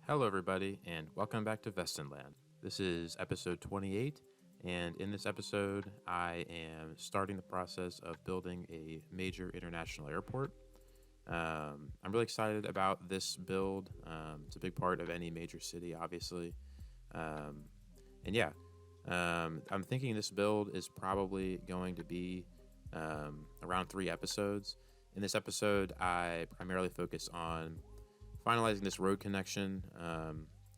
Hello, everybody, and welcome back to Vestanland. This is episode 28, and in this episode, I am starting the process of building a major international airport. I'm really excited about this build. It's a big part of any major city, obviously. Um, and yeah, I'm thinking this build is probably going to be around 3 episodes. In this episode, I primarily focus on finalizing this road connection,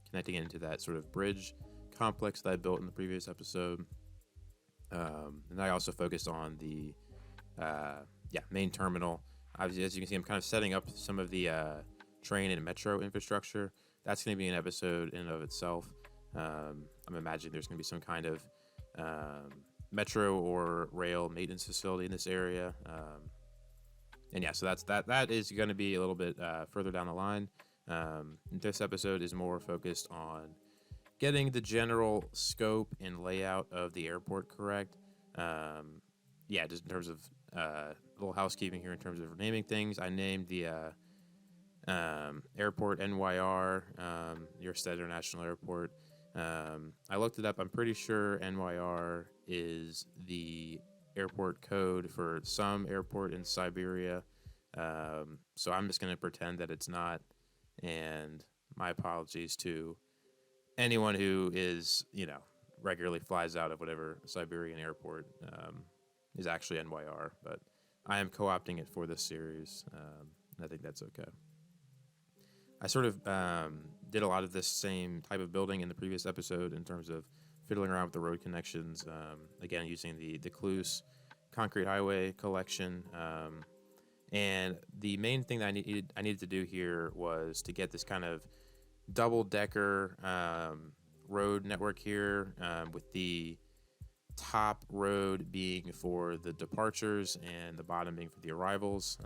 connecting it into that sort of bridge complex that I built in the previous episode. And I also focused on the main terminal. Obviously, as you can see, I'm kind of setting up some of the train and metro infrastructure. That's going to be an episode in and of itself. I'm imagining there's going to be some kind of metro or rail maintenance facility in this area. And yeah, so that is going to be a little bit further down the line. This episode is more focused on getting the general scope and layout of the airport correct. Just in terms of a little housekeeping here in terms of naming things. I named the airport NYR, Nyrstad International Airport. I looked it up. I'm pretty sure NYR is the airport code for some airport in Siberia. So I'm just going to pretend that it's not. And my apologies to anyone who is, regularly flies out of whatever Siberian airport is actually NYR. But I am co-opting it for this series. And I think that's okay. I sort of did a lot of this same type of building in the previous episode in terms of fiddling around with the road connections. Again, using the Cluse concrete highway collection. And the main thing that I needed to do here was to get this kind of double-decker road network here, with the top road being for the departures and the bottom being for the arrivals.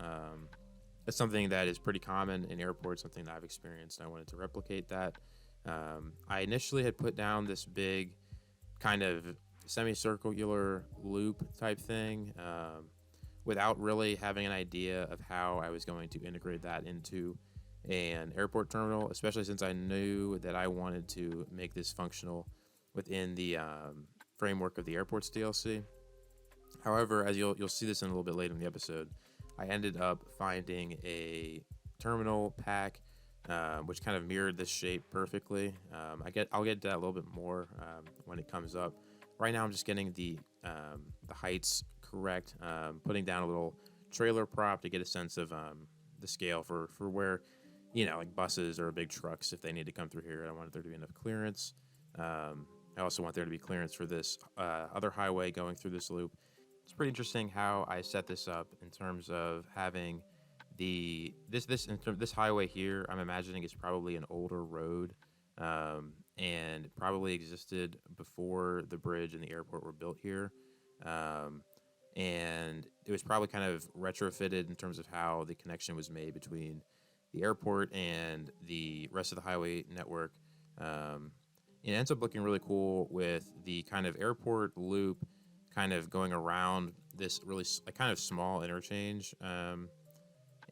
That's something that is pretty common in airports, something that I've experienced, and I wanted to replicate that. I initially had put down this big kind of semicircular loop type thing, without really having an idea of how I was going to integrate that into an airport terminal, especially since I knew that I wanted to make this functional within the framework of the airports DLC. However, as you'll see this in a little bit later in the episode, I ended up finding a terminal pack which kind of mirrored this shape perfectly. I'll get to that a little bit more when it comes up. Right now, I'm just getting the heights correct, putting down a little trailer prop to get a sense of the scale for where, like buses or big trucks, if they need to come through here. I wanted there to be enough clearance. I also want there to be clearance for this other highway going through this loop. It's pretty interesting how I set this up in terms of having this highway here. I'm imagining is probably an older road, and probably existed before the bridge and the airport were built here. And it was probably kind of retrofitted in terms of how the connection was made between the airport and the rest of the highway network. It ends up looking really cool with the kind of airport loop kind of going around this really kind of small interchange.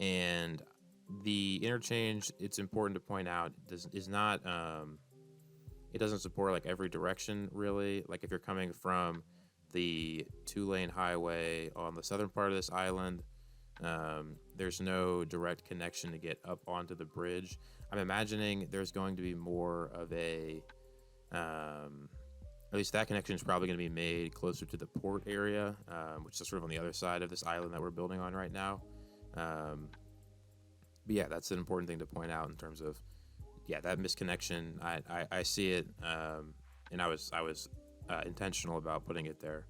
And the interchange, it's important to point out, is not, it doesn't support like every direction really. Like if you're coming from the 2-lane highway on the southern part of this island, there's no direct connection to get up onto the bridge. I'm imagining there's going to be more of a, at least that connection is probably going to be made closer to the port area, which is sort of on the other side of this island that we're building on right now. But yeah, that's an important thing to point out in terms of, that misconnection. I see it, and I was intentional about putting it there.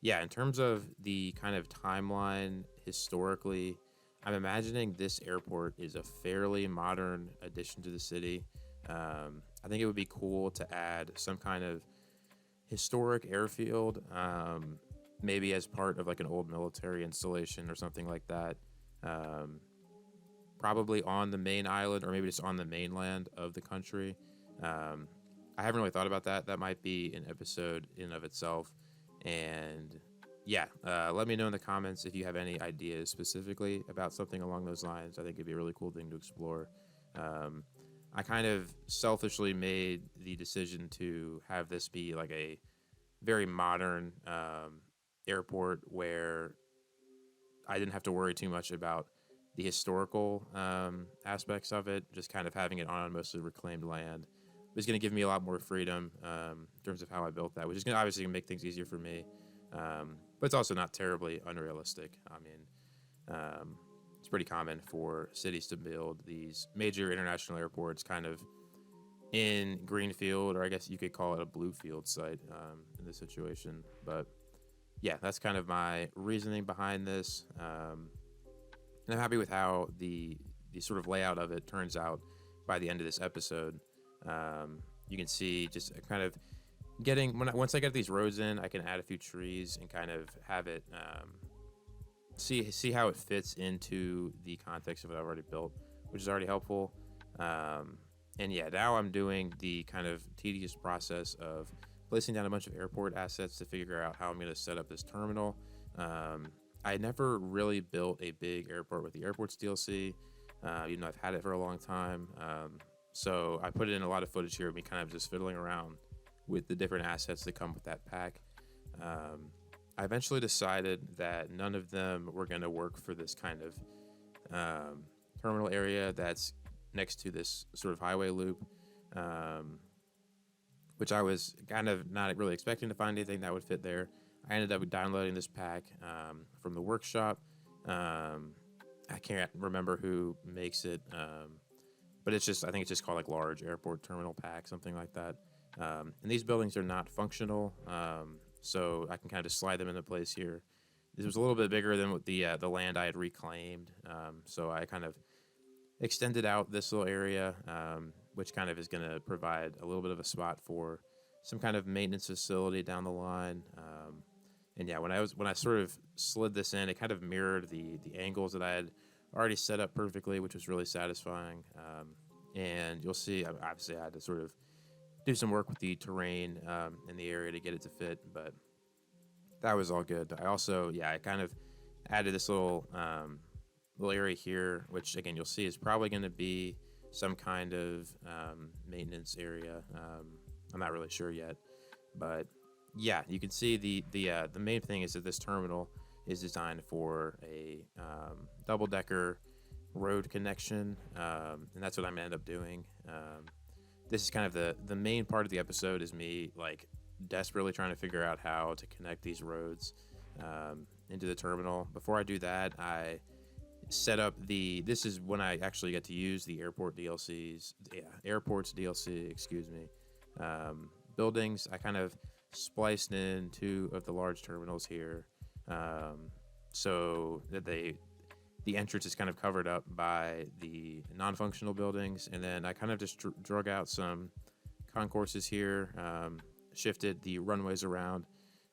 In terms of the kind of timeline historically, I'm imagining this airport is a fairly modern addition to the city. I think it would be cool to add some kind of historic airfield, maybe as part of like an old military installation or something like that. Probably on the main island or maybe just on the mainland of the country. I haven't really thought about that. That might be an episode in and of itself. And let me know in the comments if you have any ideas specifically about something along those lines. I think it'd be a really cool thing to explore. I kind of selfishly made the decision to have this be like a very modern airport where I didn't have to worry too much about the historical aspects of it. Just kind of having it on mostly reclaimed land was going to give me a lot more freedom in terms of how I built that, which is going to obviously make things easier for me. But it's also not terribly unrealistic. I mean, it's pretty common for cities to build these major international airports kind of in greenfield, or I guess you could call it a blue field site in this situation. But yeah, that's kind of my reasoning behind this. And I'm happy with how the sort of layout of it turns out by the end of this episode. You can see just kind of once I get these roads in, I can add a few trees and kind of have it see how it fits into the context of what I've already built, which is already helpful. And yeah, now I'm doing the kind of tedious process of placing down a bunch of airport assets to figure out how I'm going to set up this terminal. I never really built a big airport with the airports DLC. Even though I've had it for a long time. So I put in a lot of footage here of me kind of just fiddling around with the different assets that come with that pack. I eventually decided that none of them were going to work for this kind of terminal area that's next to this sort of highway loop, which I was kind of not really expecting to find anything that would fit there. I ended up downloading this pack from the workshop. I can't remember who makes it, but I think it's just called like large airport terminal pack, something like that. And these buildings are not functional, so I can kind of just slide them into place here. This was a little bit bigger than what the land I had reclaimed, so I kind of extended out this little area, which kind of is going to provide a little bit of a spot for some kind of maintenance facility down the line. And yeah, when I sort of slid this in, it kind of mirrored the angles that I had already set up perfectly, which was really satisfying. And you'll see, obviously, I had to sort of do some work with the terrain in the area to get it to fit, but that was all good. I also, I kind of added this little area here, which again you'll see is probably going to be some kind of maintenance area. I'm not really sure yet, but yeah, you can see the main thing is that this terminal is designed for a double-decker road connection, and that's what I'm gonna end up doing. This is kind of the main part of the episode is me like desperately trying to figure out how to connect these roads into the terminal. Before I do that, I set up this is when I actually get to use the airports DLC, excuse me. Buildings, I kind of spliced in two of the large terminals here, so that the entrance is kind of covered up by the non-functional buildings, and then I kind of just drug out some concourses here, shifted the runways around,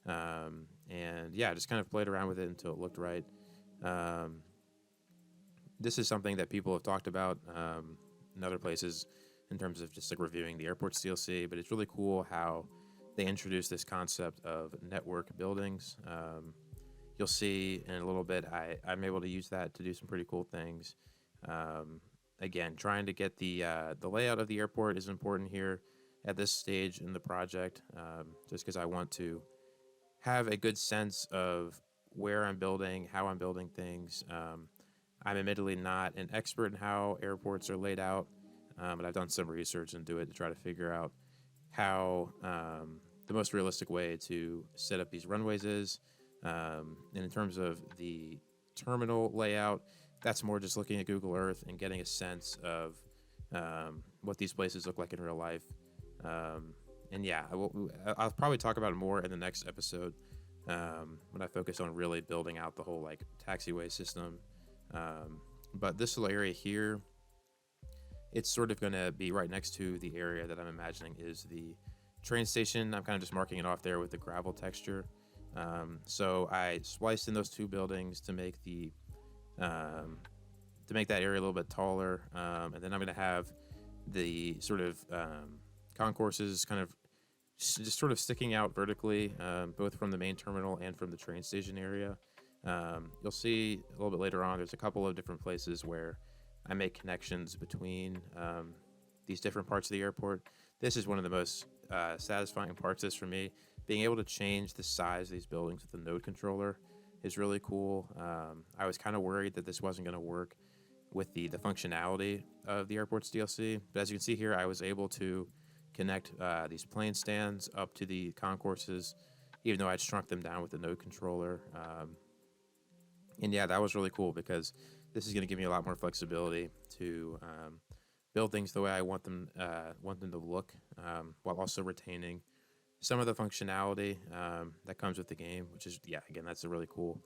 and just kind of played around with it until it looked right. This is something that people have talked about in other places in terms of just like reviewing the airports DLC, but it's really cool how they introduce this concept of network buildings. You'll see in a little bit, I'm able to use that to do some pretty cool things. Again, trying to get the layout of the airport is important here at this stage in the project, just because I want to have a good sense of where I'm building, how I'm building things. I'm admittedly not an expert in how airports are laid out, but I've done some research into it to try to figure out how the most realistic way to set up these runways is. And in terms of the terminal layout, that's more just looking at Google Earth and getting a sense of what these places look like in real life. And I'll probably talk about it more in the next episode when I focus on really building out the whole like taxiway system. But this little area here, it's sort of going to be right next to the area that I'm imagining is the train station. I'm kind of just marking it off there with the gravel texture. So I spliced in those two buildings to make that area a little bit taller. And then I'm going to have the sort of concourses kind of just sort of sticking out vertically, both from the main terminal and from the train station area. You'll see a little bit later on, there's a couple of different places where I make connections between these different parts of the airport. This is one of the most satisfying parts of this for me. Being able to change the size of these buildings with the node controller is really cool. I was kind of worried that this wasn't going to work with the functionality of the airport's DLC, but as you can see here, I was able to connect these plane stands up to the concourses, even though I'd shrunk them down with the node controller. And yeah, that was really cool because this is going to give me a lot more flexibility to build things the way I want them to look, while also retaining some of the functionality that comes with the game, which is, yeah, again, that's a really cool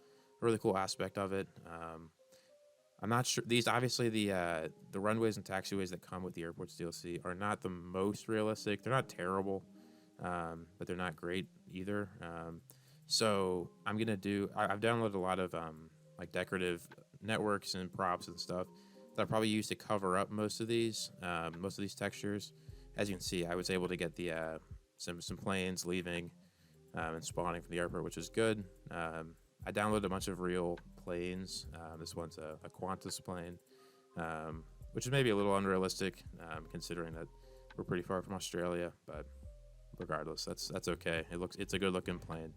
aspect of it. I'm not sure, these obviously the runways and taxiways that come with the airport's DLC are not the most realistic. They're not terrible, but they're not great either. So I'm gonna I've downloaded a lot of like decorative networks and props and stuff that I probably use to cover up most of these textures. As you can see, I was able to get the some planes leaving and spawning from the airport, which is good. I downloaded a bunch of real planes. This one's a Qantas plane, which is maybe a little unrealistic considering that we're pretty far from Australia, but regardless, that's okay. It's a good looking plane.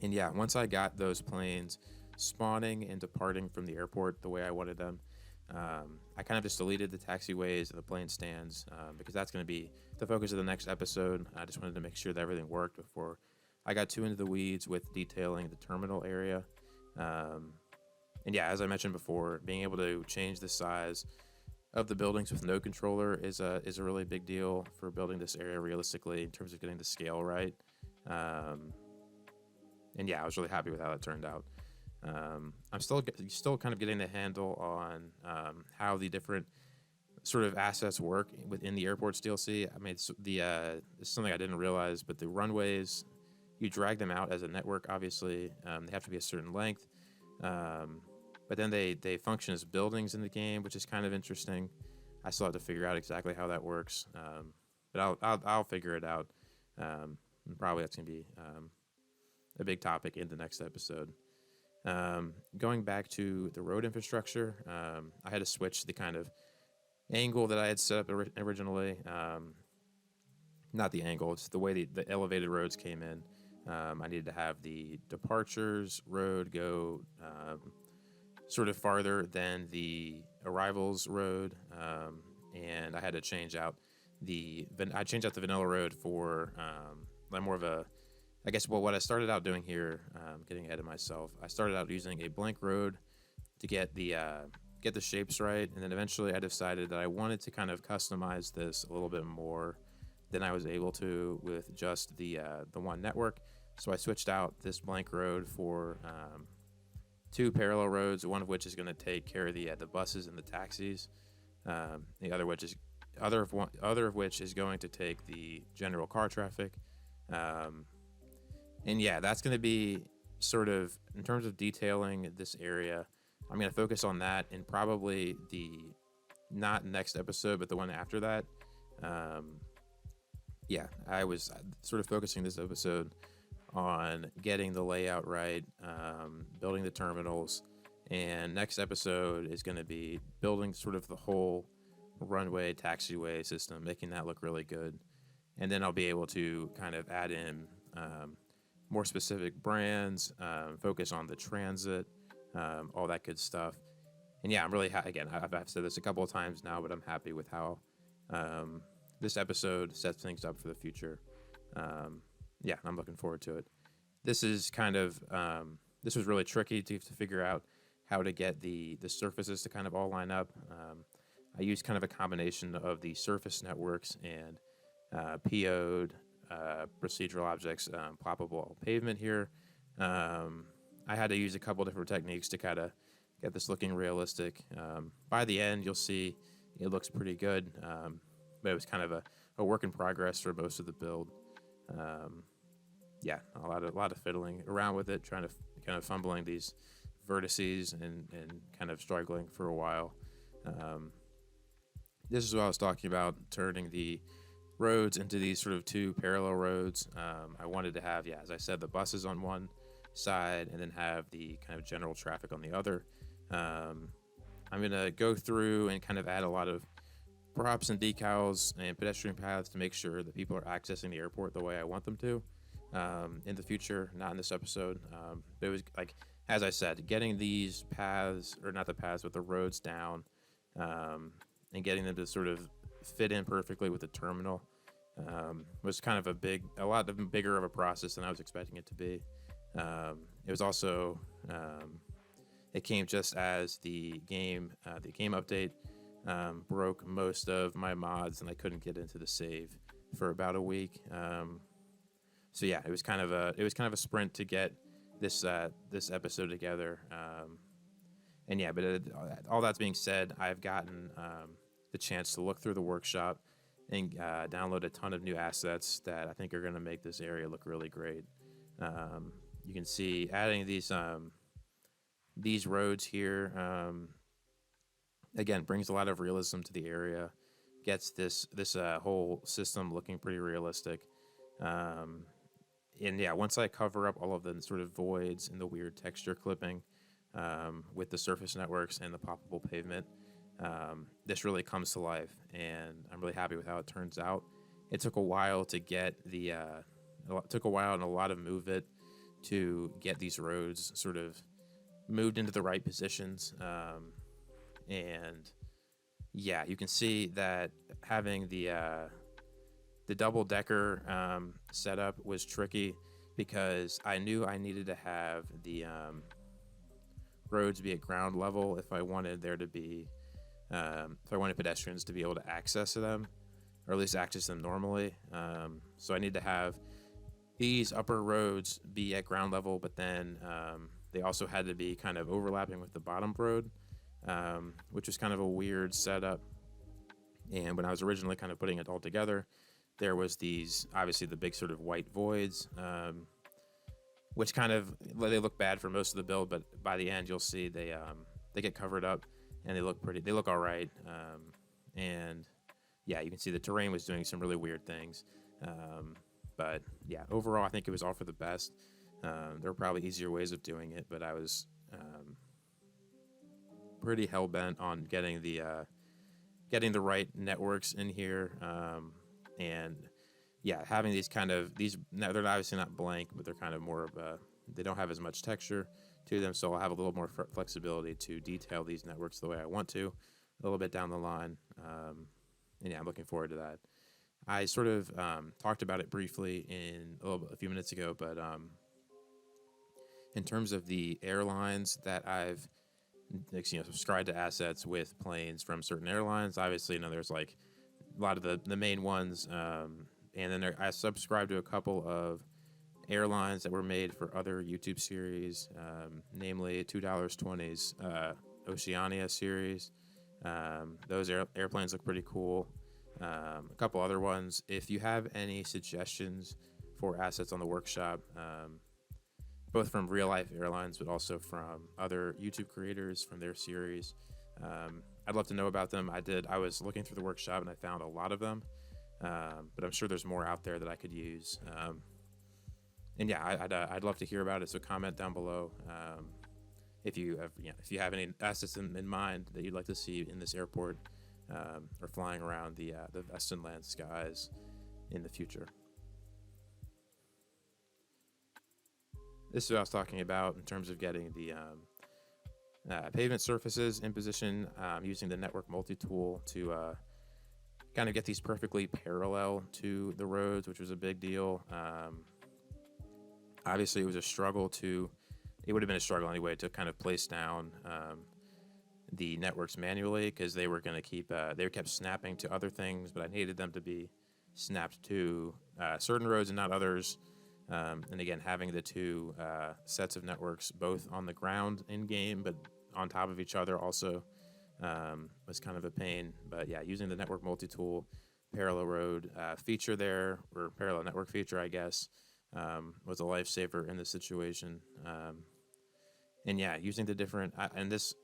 And yeah, once I got those planes spawning and departing from the airport the way I wanted them, I kind of just deleted the taxiways and the plane stands because that's going to be the focus of the next episode. I just wanted to make sure that everything worked before I got too into the weeds with detailing the terminal area. And yeah, as I mentioned before, being able to change the size of the buildings with no controller is a really big deal for building this area realistically in terms of getting the scale right. And yeah, I was really happy with how that turned out. I'm still kind of getting the handle on how the different sort of assets work within the airport's DLC. I mean, it's something I didn't realize, but the runways, you drag them out as a network. Obviously, they have to be a certain length, but then they function as buildings in the game, which is kind of interesting. I still have to figure out exactly how that works, but I'll figure it out. And probably that's gonna be a big topic in the next episode. Going back to the road infrastructure, I had to switch the kind of angle that I had set up originally. Not the angle, it's the way the elevated roads came in. I needed to have the departures road go sort of farther than the arrivals road, and I had to change out the vanilla road for more of a, I guess, well, what I started out doing here, getting ahead of myself, I started out using a blank road to get the shapes right, and then eventually I decided that I wanted to kind of customize this a little bit more than I was able to with just the one network. So I switched out this blank road for two parallel roads, one of which is going to take care of the buses and the taxis, the other of which is going to take the general car traffic. And yeah, that's going to be sort of, in terms of detailing this area, I'm going to focus on that in probably not next episode, but the one after that. Yeah, I was sort of focusing this episode on getting the layout right, building the terminals, and next episode is going to be building sort of the whole runway taxiway system, making that look really good. And then I'll be able to kind of add in more specific brands, focus on the transit, all that good stuff. And yeah, I'm really again, I've said this a couple of times now, but I'm happy with how this episode sets things up for the future. Yeah, I'm looking forward to it. This is kind of this was really tricky to figure out how to get the surfaces to kind of all line up. I used kind of a combination of the surface networks and PO'd procedural objects, ploppable pavement here. I had to use a couple different techniques to kind of get this looking realistic. By the end, you'll see it looks pretty good, but it was kind of a work in progress for most of the build. Yeah, a lot of fiddling around with it, trying to kind of fumbling these vertices and kind of struggling for a while. This is what I was talking about, turning the roads into these sort of two parallel roads. I wanted to have, as I said, the buses on one side and then have the kind of general traffic on the other. I'm going to go through and kind of add a lot of props and decals and pedestrian paths to make sure that people are accessing the airport the way I want them to in the future, not in this episode. But it was like, as I said, getting these paths, or not the paths, but the roads down, and getting them to sort of fit in perfectly with the terminal was kind of a lot bigger of a process than I was expecting it to be. It was also, it came just as the game update broke most of my mods, and I couldn't get into the save for about a week. So yeah, it was kind of a sprint to get this episode together. And yeah, but all that's being said, I've gotten the chance to look through the workshop and download a ton of new assets that I think are going to make this area look really great. You can see adding these roads here, again, brings a lot of realism to the area, gets this whole system looking pretty realistic. And yeah, once I cover up all of the sort of voids and the weird texture clipping with the surface networks and the poppable pavement, this really comes to life, and I'm really happy with how it turns out. It took a while to get took a while and a lot of move it to get these roads sort of moved into the right positions. And yeah, you can see that having the double decker setup was tricky because I knew I needed to have the roads be at ground level if I wanted there to be if I wanted pedestrians to be able to access them, or at least access them normally. So I need to have these upper roads be at ground level, but then they also had to be kind of overlapping with the bottom road, which was kind of a weird setup. And when I was originally kind of putting it all together, there was obviously the big sort of white voids, which kind of, they look bad for most of the build, but by the end you'll see they get covered up and they look all right. And yeah, you can see the terrain was doing some really weird things. But yeah, overall, I think it was all for the best. There were probably easier ways of doing it, but I was pretty hell bent on getting the right networks in here. And yeah, having they're obviously not blank, but they're kind of more of they don't have as much texture to them, so I'll have a little more flexibility to detail these networks the way I want to a little bit down the line. And yeah, I'm looking forward to that. I sort of talked about it briefly a few minutes ago, but in terms of the airlines that I've subscribed to assets with planes from certain airlines, obviously, there's like a lot of the main ones, and then I subscribed to a couple of airlines that were made for other YouTube series, namely $2.20's Oceania series. Those airplanes look pretty cool. A couple other ones. If you have any suggestions for assets on the workshop, both from real life airlines, but also from other YouTube creators from their series, I'd love to know about them. I was looking through the workshop and I found a lot of them, but I'm sure there's more out there that I could use. And yeah, I'd love to hear about it. So comment down below if you have any assets in mind that you'd like to see in this airport, or flying around the Vestanland skies in the future. This is what I was talking about in terms of getting the pavement surfaces in position, using the network multi-tool to kind of get these perfectly parallel to the roads, which was a big deal. Obviously, it would have been a struggle anyway to kind of place down the networks manually, because they were going to they kept snapping to other things, but I needed them to be snapped to certain roads and not others. And again, having the two sets of networks both on the ground in game, but on top of each other also, was kind of a pain. But yeah, using the network multi-tool parallel road feature there, or parallel network feature, I guess, was a lifesaver in this situation. And yeah, using the different,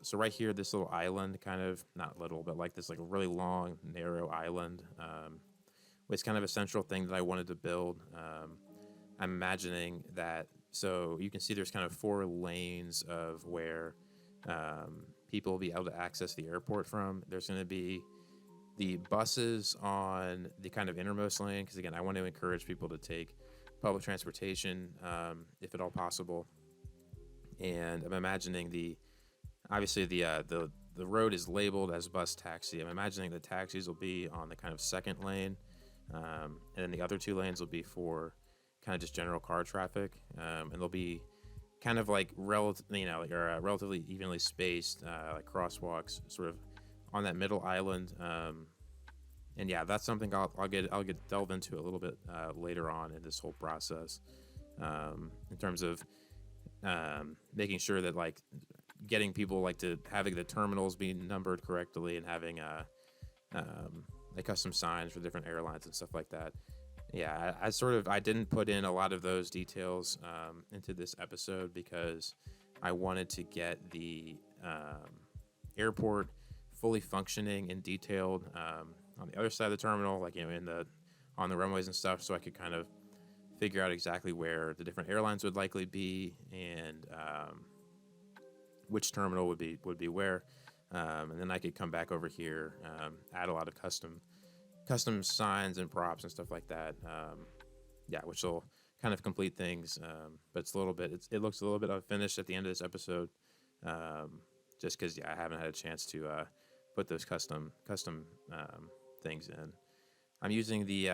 so right here, this little island, kind of, not little, but like this like a really long, narrow island, was kind of a central thing that I wanted to build. I'm imagining that, so you can see there's kind of 4 lanes of where people will be able to access the airport from. There's going to be the buses on the kind of innermost lane, because again, I want to encourage people to take public transportation if at all possible. And I'm imagining obviously the road is labeled as bus taxi. I'm imagining the taxis will be on the kind of second lane, and then the other two lanes will be for kind of just general car traffic, and they'll be kind of like relatively evenly spaced, like crosswalks, sort of on that middle island. And yeah, that's something I'll get delve into a little bit later on in this whole process, in terms of making sure that like getting people like to having the terminals being numbered correctly and having like custom signs for different airlines and stuff like that. Yeah, I didn't put in a lot of those details into this episode because I wanted to get the airport fully functioning and detailed on the other side of the terminal, like on the runways and stuff, so I could kind of figure out exactly where the different airlines would likely be and which terminal would be where, and then I could come back over here, add a lot of custom signs and props and stuff like that. Yeah, which will kind of complete things, but it looks a little bit unfinished at the end of this episode, just because I haven't had a chance to put those custom things in. I'm using the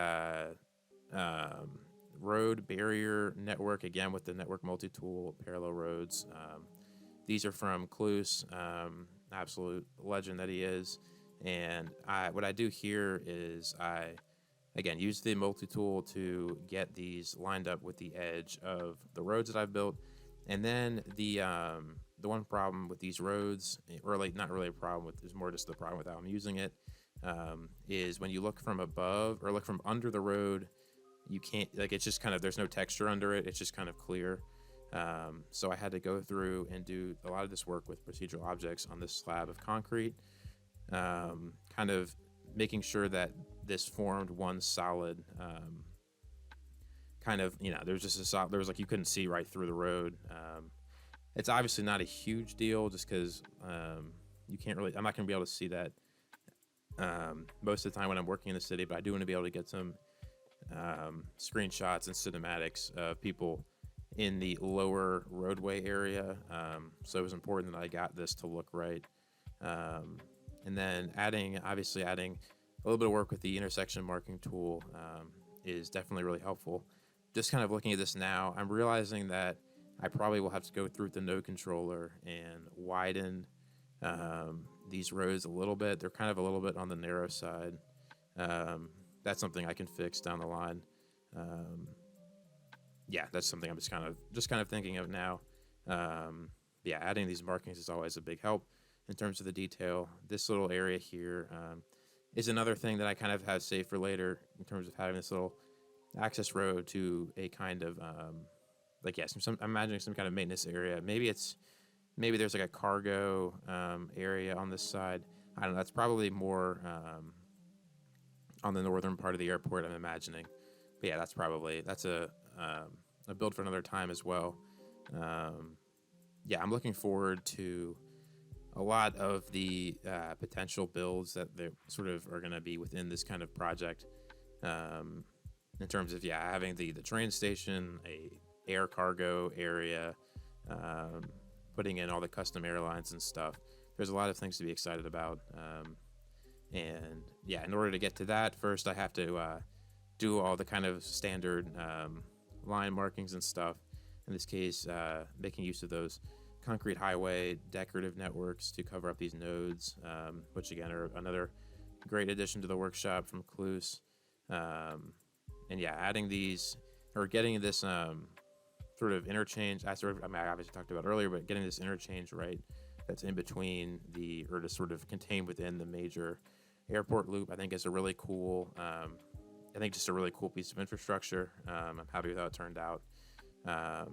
road barrier network again with the network multi-tool parallel roads. These are from Kloos, absolute legend that he is. And what I do here is I, again, use the multi-tool to get these lined up with the edge of the roads that I've built. And then the one problem with these roads, or like not really a problem with, is more just the problem with how I'm using it, is when you look from above or look from under the road, you can't, like, it's just kind of, there's no texture under it. It's just kind of clear. So I had to go through and do a lot of this work with procedural objects on this slab of concrete, kind of making sure that this formed one solid, kind of, there's just there was like, you couldn't see right through the road. It's obviously not a huge deal just because I'm not going to be able to see that most of the time when I'm working in the city, but I do want to be able to get some screenshots and cinematics of people in the lower roadway area. So it was important that I got this to look right. And then adding a little bit of work with the intersection marking tool is definitely really helpful. Just kind of looking at this now, I'm realizing that I probably will have to go through the node controller and widen these roads a little bit. They're kind of a little bit on the narrow side. That's something I can fix down the line. Yeah, that's something I'm just kind of thinking of now. Yeah, adding these markings is always a big help in terms of the detail. This little area here is another thing that I kind of have saved for later in terms of having this little access road to a kind of I'm imagining some kind of maintenance area. Maybe there's like a cargo area on this side. I don't know. That's probably more on the northern part of the airport, I'm imagining. But yeah, that's a build for another time as well. Yeah, I'm looking forward to a lot of the potential builds that they sort of are going to be within this kind of project. In terms of having the train station, a air cargo area, putting in all the custom airlines and stuff. There's a lot of things to be excited about. And yeah, in order to get to that, first I have to do all the kind of standard line markings and stuff. In this case, making use of those concrete highway decorative networks to cover up these nodes, which again are another great addition to the workshop from Kloos. And yeah, adding these or getting this sort of interchange. I obviously talked about earlier, but getting this interchange right that's in between or to sort of contained within the major airport loop, I think is a really cool. Just a really cool piece of infrastructure. I'm happy with how it turned out. I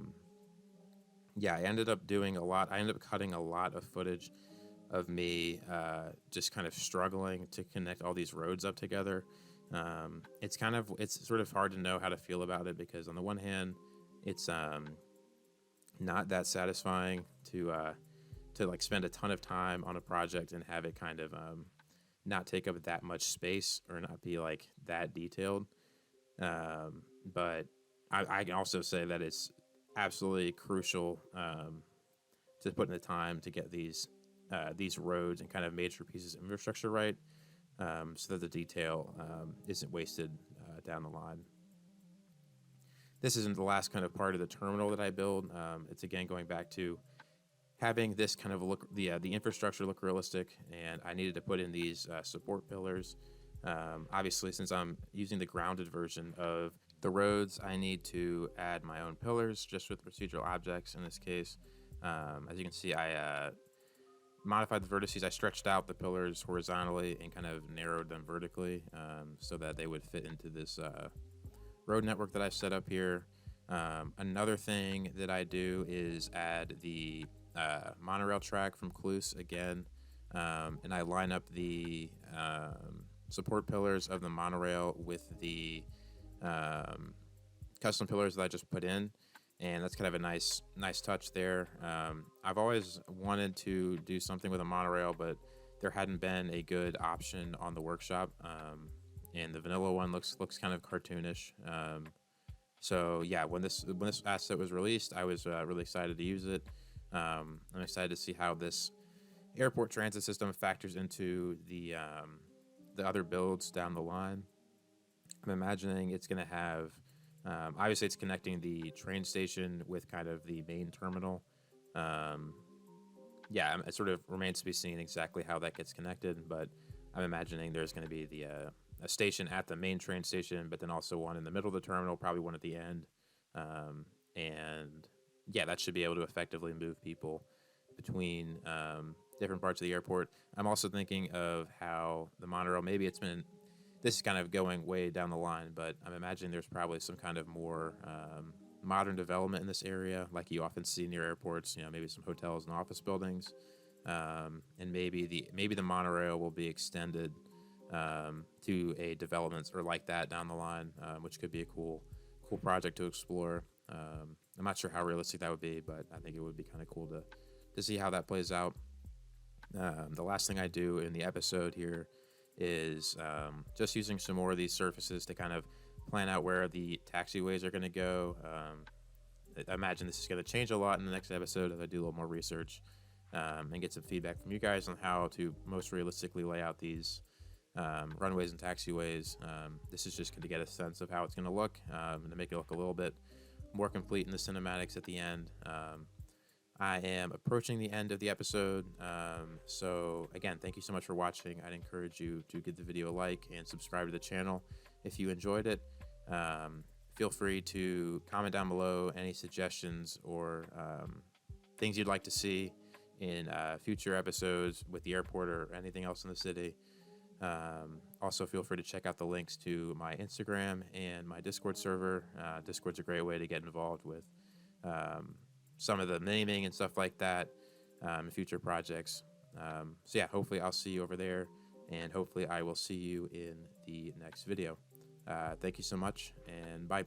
ended up doing a lot. I ended up cutting a lot of footage of me just kind of struggling to connect all these roads up together. It's sort of hard to know how to feel about it because on the one hand, it's not that satisfying to like spend a ton of time on a project and have it kind of not take up that much space or not be like that detailed. But I can also say that it's absolutely crucial to put in the time to get these roads and kind of major pieces of infrastructure right, so that the detail isn't wasted down the line. This isn't the last kind of part of the terminal that I build. It's again going back to having this kind of look, the infrastructure look realistic, and I needed to put in these support pillars. Obviously, since I'm using the grounded version of the roads, I need to add my own pillars just with procedural objects in this case. As you can see, I modified the vertices. I stretched out the pillars horizontally and kind of narrowed them vertically, so that they would fit into this road network that I've set up here. Another thing that I do is add the monorail track from Cluse again, and I line up the support pillars of the monorail with the custom pillars that I just put in, and that's kind of a nice touch there. I've always wanted to do something with a monorail, but there hadn't been a good option on the workshop, and the vanilla one looks kind of cartoonish. So yeah, when this asset was released, I was really excited to use it. I'm excited to see how this airport transit system factors into the other builds down the line. I'm imagining it's going to have, obviously it's connecting the train station with kind of the main terminal. Yeah, it sort of remains to be seen exactly how that gets connected, but I'm imagining there's going to be a station at the main train station, but then also one in the middle of the terminal, probably one at the end. And yeah, that should be able to effectively move people between different parts of the airport. I'm also thinking of how the monorail, maybe this is kind of going way down the line, but I'm imagining there's probably some kind of more modern development in this area, like you often see near airports, maybe some hotels and office buildings. And maybe the monorail will be extended to a development or like that down the line, which could be a cool project to explore. I'm not sure how realistic that would be, but I think it would be kind of cool to see how that plays out. The last thing I do in the episode here is just using some more of these surfaces to kind of plan out where the taxiways are going to go. I imagine this is going to change a lot in the next episode as I do a little more research and get some feedback from you guys on how to most realistically lay out these runways and taxiways. This is just going to get a sense of how it's going to look and to make it look a little bit more complete in the cinematics at the end. I am approaching the end of the episode, so again, thank you so much for watching. I'd encourage you to give the video a like and subscribe to the channel if you enjoyed it. Feel free to comment down below any suggestions or things you'd like to see in future episodes with the airport or anything else in the city. Also, feel free to check out the links to my Instagram and my Discord server. Discord's a great way to get involved with some of the naming and stuff like that in future projects. So yeah, hopefully I'll see you over there, and hopefully I will see you in the next video. Thank you so much, and bye.